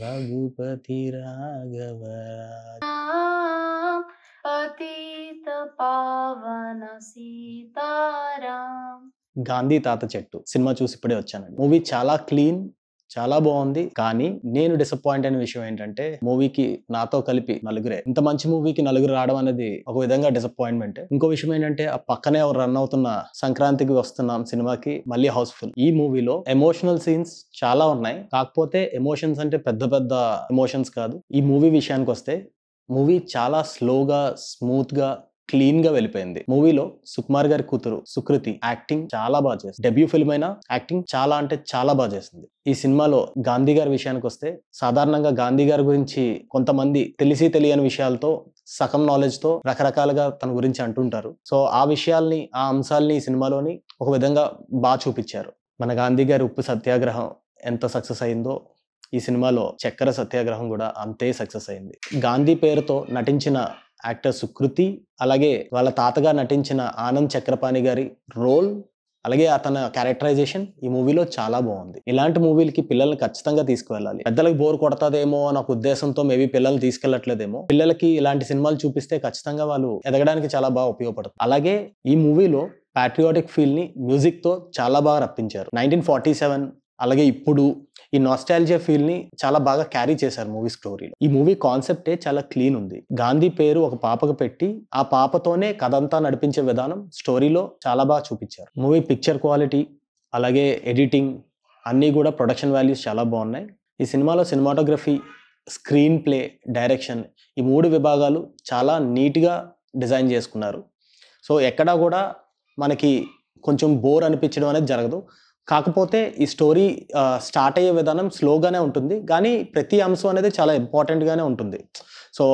రఘుపతి రాఘవ పతిత పావన సీతారాం. గాంధీ తాత చెట్టు సినిమా చూసి ఇప్పుడే వచ్చానండి. మూవీ చాలా క్లీన్, చాలా బాగుంది. కానీ నేను డిసప్పాయింట్ అయిన విషయం ఏంటంటే మూవీకి నాతో కలిపి నలుగురే. ఇంత మంచి మూవీకి నలుగురు రావడం అనేది ఒక విధంగా డిసప్పాయింట్మెంట్. ఇంకో విషయం ఏంటంటే ఆ పక్కనే రన్ అవుతున్న సంక్రాంతికి వస్తున్నాం సినిమాకి మళ్ళీ హౌస్ఫుల్. ఈ మూవీలో ఎమోషనల్ సీన్స్ చాలా ఉన్నాయి. కాకపోతే ఎమోషన్స్ అంటే పెద్ద పెద్ద ఎమోషన్స్ కాదు. ఈ మూవీ విషయానికి వస్తే మూవీ చాలా స్లోగా, స్మూత్ గా, క్లీన్ గా వెళ్ళిపోయింది. మూవీలో సుకుమార్ గారి కూతురు సుకృతి యాక్టింగ్ చాలా బాగా చేసింది. డెబ్యూ ఫిల్మ్ అయినా యాక్టింగ్ చాలా అంటే చాలా బాగా చేసింది. ఈ సినిమాలో గాంధీ గారి విషయానికి వస్తే సాధారణంగా గాంధీ గారి గురించి కొంతమంది తెలిసి తెలియని విషయాలతో సగం నాలెడ్జ్ తో రకరకాలుగా తన గురించి అంటుంటారు. సో ఆ విషయాల్ని, ఆ అంశాలని ఈ సినిమాలోని ఒక విధంగా బాగా చూపించారు. మన గాంధీ గారి ఉప్పు సత్యాగ్రహం ఎంత సక్సెస్ అయిందో ఈ సినిమాలో చక్కెర సత్యాగ్రహం కూడా అంతే సక్సెస్ అయింది. గాంధీ పేరుతో నటించిన యాక్టర్ సుకృతి, అలాగే వాళ్ళ తాతగా నటించిన ఆనంద్ చక్రపాణి గారి రోల్, అలాగే అతని క్యారెక్టరైజేషన్ ఈ మూవీలో చాలా బాగుంది. ఇలాంటి మూవీలకి పిల్లల్ని ఖచ్చితంగా తీసుకువెళ్ళాలి. పెద్దలకు బోర్ కొడతాదేమో అన్న ఒక ఉద్దేశంతో మేబీ పిల్లల్ని తీసుకెళ్లట్లేదేమో. పిల్లలకి ఇలాంటి సినిమాలు చూపిస్తే ఖచ్చితంగా వాళ్ళు ఎదగడానికి చాలా బాగా ఉపయోగపడుతుంది. అలాగే ఈ మూవీలో ప్యాట్రియాటిక్ ఫీల్ ని మ్యూజిక్ తో చాలా బాగా రప్పించారు. 1947 అలాగే ఇప్పుడు ఈ నాస్టాల్జియా ఫీల్ ని చాలా బాగా క్యారీ చేశారు మూవీ స్టోరీలో. ఈ మూవీ కాన్సెప్టే చాలా క్లీన్ ఉంది. గాంధీ పేరు ఒక పాపకు పెట్టి ఆ పాపతోనే కథ అంతా నడిపించే విధానం స్టోరీలో చాలా బాగా చూపించారు. మూవీ పిక్చర్ క్వాలిటీ, అలాగే ఎడిటింగ్ అన్నీ కూడా ప్రొడక్షన్ వాల్యూస్ చాలా బాగున్నాయి. ఈ సినిమాలో సినిమాటోగ్రఫీ, స్క్రీన్ ప్లే, డైరెక్షన్ ఈ 3 విభాగాలు చాలా నీట్గా డిజైన్ చేసుకున్నారు. సో ఎక్కడా కూడా మనకి కొంచెం బోర్ అనిపించడం అనేది జరగదు. కాకపోతే ఈ స్టోరీ స్టార్ట్ అయ్యే విధానం స్లోగానే ఉంటుంది, కానీ ప్రతి అంశం అనేది చాలా ఇంపార్టెంట్గానే ఉంటుంది. సో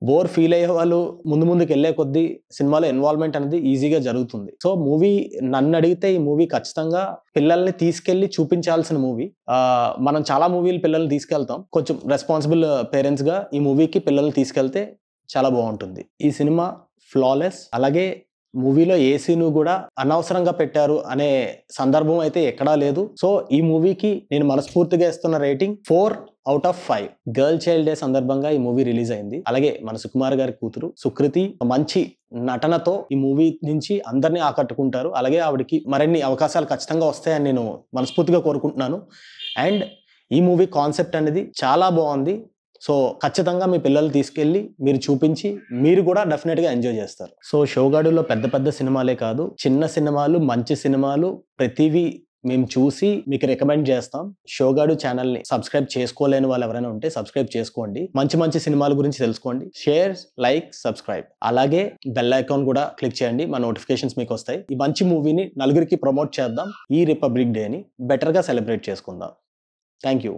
బోర్ ఫీల్ అయ్యే వాళ్ళు ముందుకు వెళ్ళే కొద్దీ సినిమాలో ఇన్వాల్వ్మెంట్ అనేది ఈజీగా జరుగుతుంది. సో మూవీ నన్ను అడిగితే ఈ మూవీ ఖచ్చితంగా పిల్లల్ని తీసుకెళ్లి చూపించాల్సిన మూవీ. మనం చాలా మూవీలు పిల్లల్ని తీసుకెళ్తాం. కొంచెం రెస్పాన్సిబుల్ పేరెంట్స్గా ఈ మూవీకి పిల్లల్ని తీసుకెళ్తే చాలా బాగుంటుంది. ఈ సినిమా ఫ్లాలెస్. అలాగే మూవీలో ఏ సీను కూడా అనవసరంగా పెట్టారు అనే సందర్భం అయితే ఎక్కడా లేదు. సో ఈ మూవీకి నేను మనస్ఫూర్తిగా ఇస్తున్న రేటింగ్ 4/5. గర్ల్ చైల్డ్ డే సందర్భంగా ఈ మూవీ రిలీజ్ అయింది. అలాగే మన సుకుమార్ గారి కూతురు సుకృతి మంచి నటనతో ఈ మూవీ నుంచి అందరినీ ఆకట్టుకుంటారు. అలాగే ఆవిడకి మరిన్ని అవకాశాలు ఖచ్చితంగా వస్తాయని నేను మనస్ఫూర్తిగా కోరుకుంటున్నాను. అండ్ ఈ మూవీ కాన్సెప్ట్ అనేది చాలా బాగుంది. సో ఖచ్చితంగా మీ పిల్లలు తీసుకెళ్ళి మీరు చూపించి మీరు కూడా డెఫినెట్గా ఎంజాయ్ చేస్తారు. సో షోగాడులో పెద్ద పెద్ద సినిమాలే కాదు, చిన్న సినిమాలు, మంచి సినిమాలు ప్రతివి మేము చూసి మీకు రికమెండ్ చేస్తాం. షోగాడు ఛానల్ని సబ్స్క్రైబ్ చేసుకోలేని వాళ్ళు ఎవరైనా ఉంటే సబ్స్క్రైబ్ చేసుకోండి. మంచి మంచి సినిమాల గురించి తెలుసుకోండి. Share, like, subscribe. అలాగే బెల్ ఐకాన్ కూడా క్లిక్ చేయండి. మా నోటిఫికేషన్స్ మీకు వస్తాయి. ఈ మంచి మూవీని నలుగురికి ప్రమోట్ చేద్దాం. ఈ రిపబ్లిక్ డేని బెటర్గా సెలబ్రేట్ చేసుకుందాం. Thank you.